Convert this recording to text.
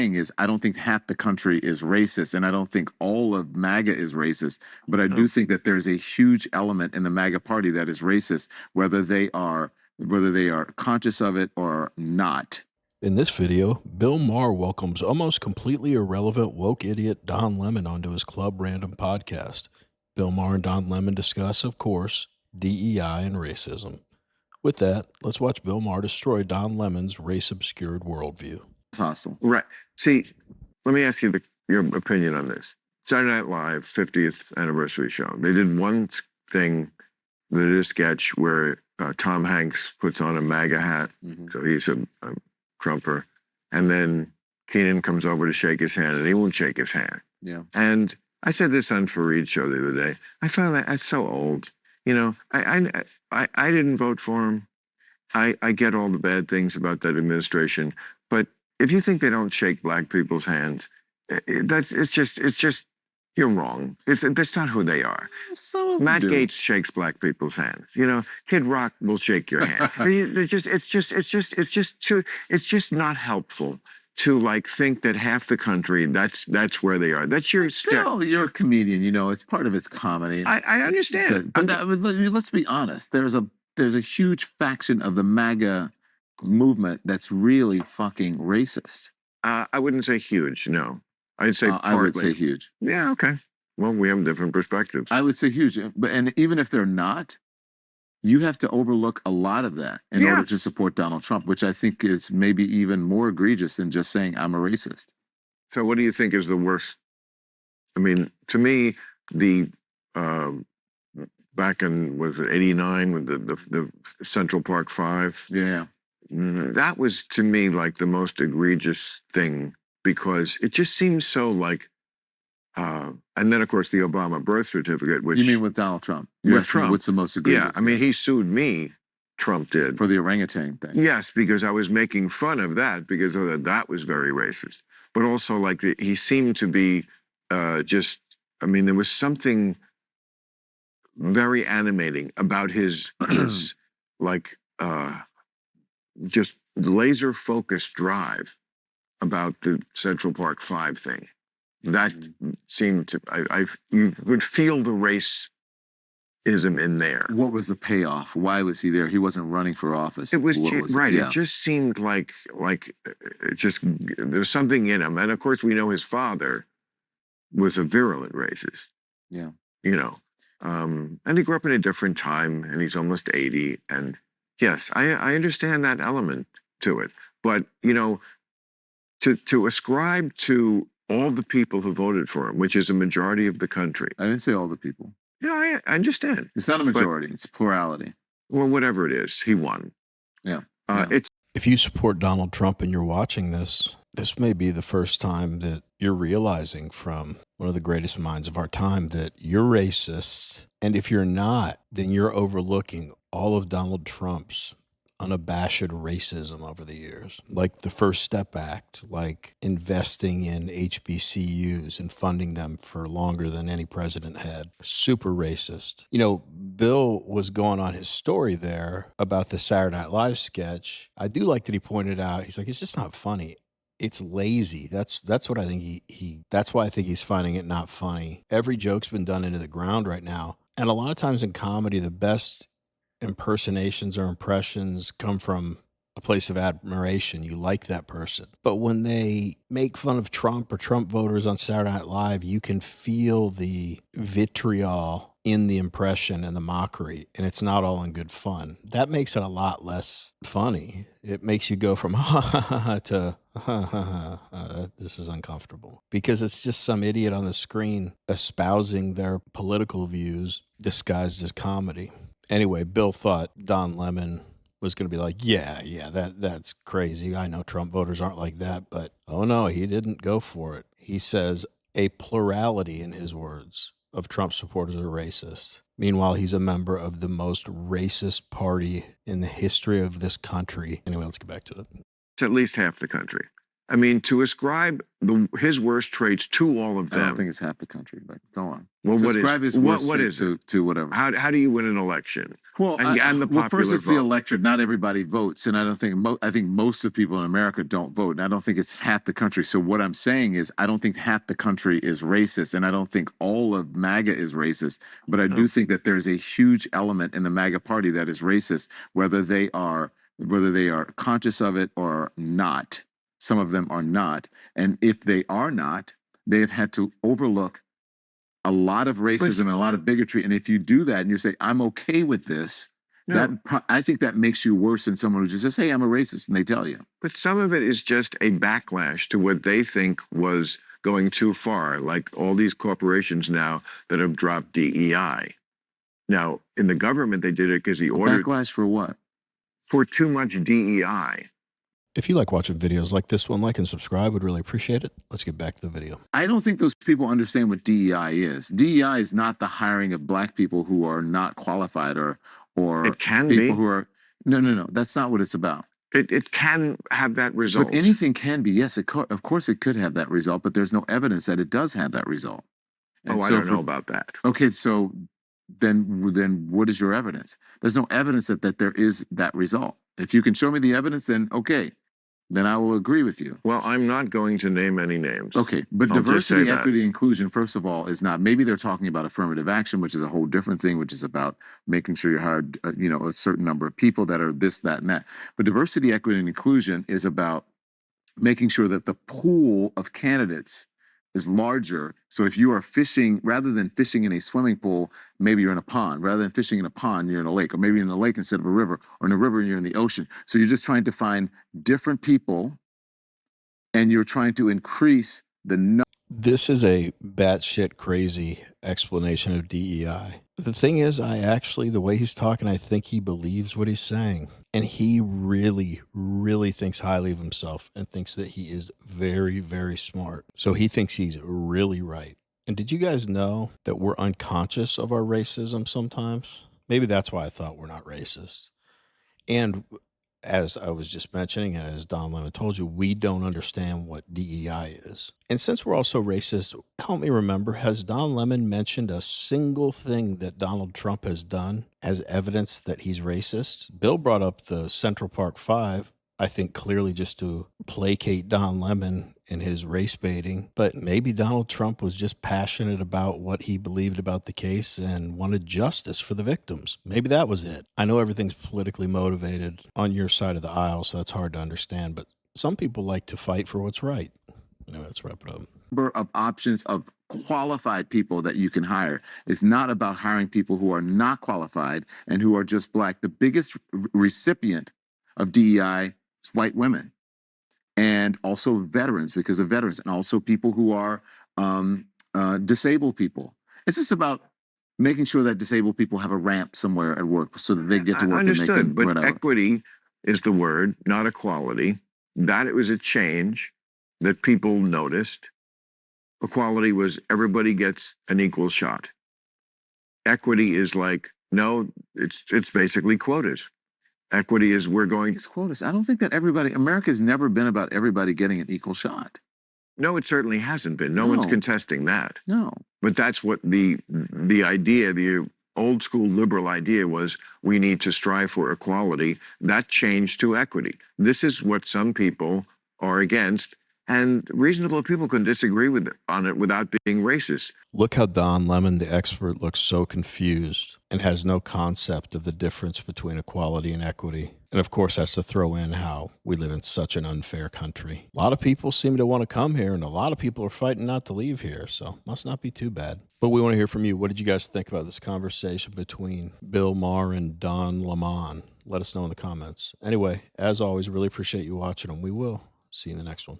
is I don't think half the country is racist, and I don't think all of MAGA is racist, but I do think that there's a huge element in the MAGA party that is racist, whether they are conscious of it or not. In this video, Bill Maher welcomes almost completely irrelevant woke idiot Don Lemon onto his Club Random podcast. Bill Maher and Don Lemon discuss, of course, DEI and racism. With that, let's watch Bill Maher destroy Don Lemon's race-obscured worldview. It's hostile. Right. See, let me ask you your opinion on this. Saturday Night Live 50th anniversary show. They did one thing, they did a sketch where Tom Hanks puts on a MAGA hat, so he's a Trumper, and then Keenan comes over to shake his hand, and he won't shake his hand. Yeah. And I said this on Fareed's show the other day. I found that that's so old. You know, I didn't vote for him. I get all the bad things about that administration, but if you think they don't shake black people's hands, it's just you're wrong. That's not who they are. Matt Gaetz shakes black people's hands. You know, Kid Rock will shake your hand. It's just not helpful to like think that half the country that's where they are. That's your still you're a comedian. You know, it's part of its comedy. I understand, but let's be honest. There's a huge faction of the MAGA movement that's really fucking racist. I wouldn't say huge. No. I'd say I would say huge. Yeah, okay. Well, we have different perspectives. I would say huge. And even if they're not, you have to overlook a lot of that in order to support Donald Trump, which I think is maybe even more egregious than just saying I'm a racist. So what do you think is the worst? I mean, to me, the back in, was it 89 with the Central Park 5? Yeah. That was, to me, like the most egregious thing, because it just seems so like, and then of course the Obama birth certificate, which— You mean with Donald Trump? With Trump. What's the most egregious? Yeah, I mean, he sued me, Trump did. For the orangutan thing. Yes, because I was making fun of that, because that was very racist. But also like he seemed to be I mean, there was something very animating about his like, just laser-focused drive about the Central Park 5 thing. That seemed to, you would feel the racism in there. What was the payoff? Why was he there? He wasn't running for office. It was right. Yeah. It just seemed like there's something in him. And of course, we know his father was a virulent racist. Yeah. You know, and he grew up in a different time, and he's almost 80. And yes, I understand that element to it. But, you know, to ascribe to all the people who voted for him, which is a majority of the country. I didn't say all the people. Yeah, I understand. It's not a majority. It's plurality. Well, whatever it is, he won. Yeah. If you support Donald Trump and you're watching this may be the first time that you're realizing from one of the greatest minds of our time that you're racist. And if you're not, then you're overlooking all of Donald Trump's unabashed racism over the years, like the First Step Act, like investing in HBCUs and funding them for longer than any president had. Super racist. You know, Bill was going on his story there about the Saturday Night Live sketch. I do like that he pointed out, he's like, it's just not funny. It's lazy. That's what I think that's why I think he's finding it not funny. Every joke's been done into the ground right now. And a lot of times in comedy, the best impersonations or impressions come from a place of admiration. You like that person. But when they make fun of Trump or Trump voters on Saturday Night Live, you can feel the vitriol in the impression and the mockery, and it's not all in good fun. That makes it a lot less funny. It makes you go from ha ha ha ha to ha ha ha, this is uncomfortable, because it's just some idiot on the screen espousing their political views disguised as comedy. Anyway, Bill thought Don Lemon was going to be like, yeah, that's crazy. I know Trump voters aren't like that, but oh no, he didn't go for it. He says a plurality, in his words, of Trump supporters are racist. Meanwhile, he's a member of the most racist party in the history of this country. Anyway, let's get back to it. It's at least half the country. I mean, to ascribe his worst traits to all of I don't them. think it's half the country, but go on. Well, So what ascribe is his worst what traits is it? to whatever. How do you win an election? Well, And the well, first popular it's the vote. electorate. Not everybody votes, and I don't think I think most of the people in America don't vote, and I don't think it's half the country. So what I'm saying is, I don't think half the country is racist, and I don't think all of MAGA is racist. But I do think that there's a huge element in the MAGA party that is racist, whether they are conscious of it or not. Some of them are not, and if they are not, they have had to overlook a lot of racism and a lot of bigotry. And if you do that and you say, I'm okay with this, I think that makes you worse than someone who just says, hey, I'm a racist, and they tell you. But some of it is just a backlash to what they think was going too far, like all these corporations now that have dropped DEI. Now, in the government, they did it because he ordered... Backlash for what? For too much DEI. If you like watching videos like this one, like and subscribe. Would really appreciate it. Let's get back to the video. I don't think those people understand what DEI is. DEI is not the hiring of black people who are not qualified or it can people be. who are... No. That's not what it's about. It can have that result. But anything can be. Yes, of course it could have that result, but there's no evidence that it does have that result. And I don't know about that. Okay, so then what is your evidence? There's no evidence that there is that result. If you can show me the evidence, then okay, then I will agree with you. Well, I'm not going to name any names. Okay, but diversity, equity, inclusion, first of all, is not... Maybe they're talking about affirmative action, which is a whole different thing, which is about making sure you hired, a certain number of people that are this, that, and that. But diversity, equity, and inclusion is about making sure that the pool of candidates is larger. So if you are fishing, rather than fishing in a swimming pool, maybe you're in a pond. Rather than fishing in a pond, you're in a lake, or maybe in a lake instead of a river, or in a river, you're in the ocean. So you're just trying to find different people, and you're trying to increase the number. This is a batshit crazy explanation of DEI. The thing is, the way he's talking, I think he believes what he's saying. And he really, really thinks highly of himself and thinks that he is very, very smart. So he thinks he's really right. And did you guys know that we're unconscious of our racism sometimes? Maybe that's why I thought we're not racist. And as I was just mentioning, and as Don Lemon told you, we don't understand what DEI is. And since we're also racist, help me remember, has Don Lemon mentioned a single thing that Donald Trump has done as evidence that he's racist? Bill brought up the Central Park Five, I think clearly just to placate Don Lemon in his race baiting. But maybe Donald Trump was just passionate about what he believed about the case and wanted justice for the victims. Maybe that was it. I know everything's politically motivated on your side of the aisle, so that's hard to understand. But some people like to fight for what's right. Anyway, let's wrap it up. Number of options of qualified people that you can hire. It's not about hiring people who are not qualified and who are just black. The biggest recipient of DEI is white women, and also veterans, because of veterans, and also people who are disabled people. It's just about making sure that disabled people have a ramp somewhere at work so that they get to work. Understood, and they can, but whatever. Equity is the word, not equality. That it was a change that people noticed. Equality was everybody gets an equal shot. Equity is like, no, it's basically quotas. Equity is it's quotas. I don't think that America's never been about everybody getting an equal shot. No, it certainly hasn't been. No one's contesting that. No. But that's what the idea, the old school liberal idea was, we need to strive for equality. That changed to equity. This is what some people are against, and reasonable people can disagree on it without being racist. Look how Don Lemon, the expert, looks so confused and has no concept of the difference between equality and equity. And of course, has to throw in how we live in such an unfair country. A lot of people seem to want to come here, and a lot of people are fighting not to leave here, so must not be too bad. But we want to hear from you. What did you guys think about this conversation between Bill Maher and Don Lemon? Let us know in the comments. Anyway, as always, really appreciate you watching, and we will see you in the next one.